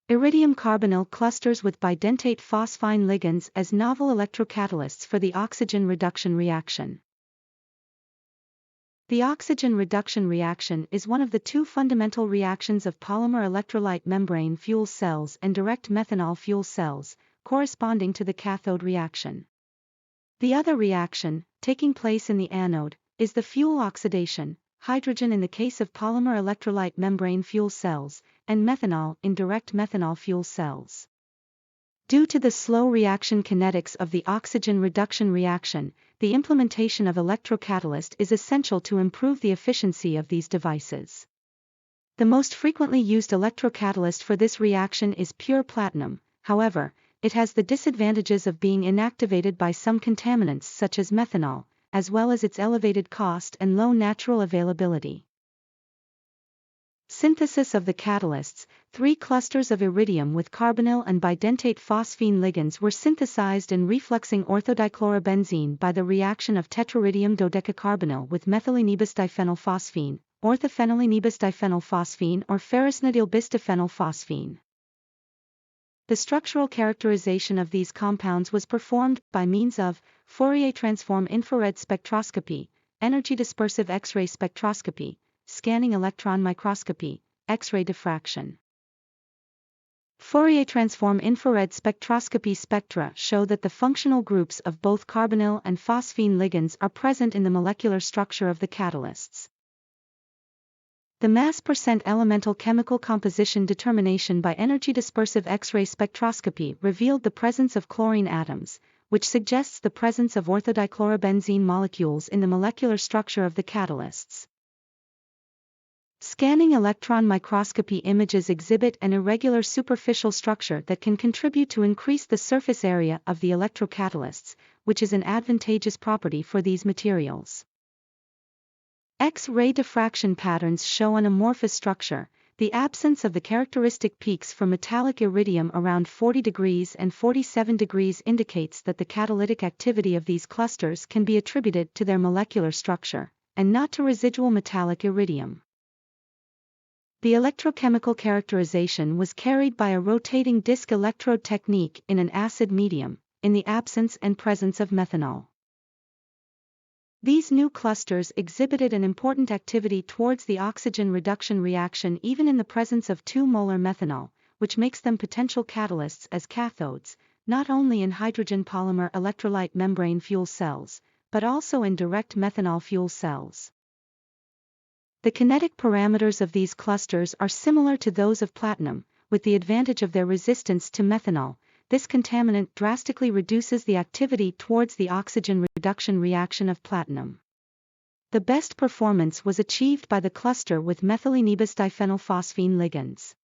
Iridium carbonyl clusters with bidentate phosphine ligands as novel electrocatalysts for the oxygen reduction reaction. The oxygen reduction reaction is one of the two fundamental reactions of polymer electrolyte membrane fuel cells and direct methanol fuel cells, corresponding to the cathode reaction. The other reaction, taking place in the anode, is the fuel oxidation, hydrogen in the case of polymer electrolyte membrane fuel cells, and methanol in direct methanol fuel cells. Due to the slow reaction kinetics of the oxygen reduction reaction, the implementation of electrocatalyst is essential to improve the efficiency of these devices. The most frequently used electrocatalyst for this reaction is pure platinum. However, it has the disadvantages of being inactivated by some contaminants such as methanol, as well as its elevated cost and low natural availability. Synthesis of the catalysts: 3 clusters of iridium with carbonyl and bidentate phosphine ligands were synthesized in refluxing orthodichlorobenzene by the reaction of tetraridium dodecacarbonyl with methylenebus-diphenylphosphine, orthophenylene-bis-diphenylphosphine or ferrosnodylbis-diphenylphosphine. The structural characterization of these compounds was performed by means of Fourier transform infrared spectroscopy, energy dispersive X-ray spectroscopy, scanning electron microscopy, X-ray diffraction. Fourier transform infrared spectroscopy spectra show that the functional groups of both carbonyl and phosphine ligands are present in the molecular structure of the catalysts. The mass % elemental chemical composition determination by energy dispersive X-ray spectroscopy revealed the presence of chlorine atoms, which suggests the presence of orthodichlorobenzene molecules in the molecular structure of the catalysts. Scanning electron microscopy images exhibit an irregular superficial structure that can contribute to increase the surface area of the electrocatalysts, which is an advantageous property for these materials. X-ray diffraction patterns show an amorphous structure. The absence of the characteristic peaks for metallic iridium around 40 degrees and 47 degrees indicates that the catalytic activity of these clusters can be attributed to their molecular structure, and not to residual metallic iridium. The electrochemical characterization was carried by a rotating disc electrode technique in an acid medium, in the absence and presence of methanol. These new clusters exhibited an important activity towards the oxygen reduction reaction even in the presence of 2 molar methanol, which makes them potential catalysts as cathodes, not only in hydrogen polymer electrolyte membrane fuel cells, but also in direct methanol fuel cells. The kinetic parameters of these clusters are similar to those of platinum, with the advantage of their resistance to methanol. This contaminant drastically reduces the activity towards the oxygen reduction reaction of platinum. The best performance was achieved by the cluster with methylenebus-diphenylphosphine ligands.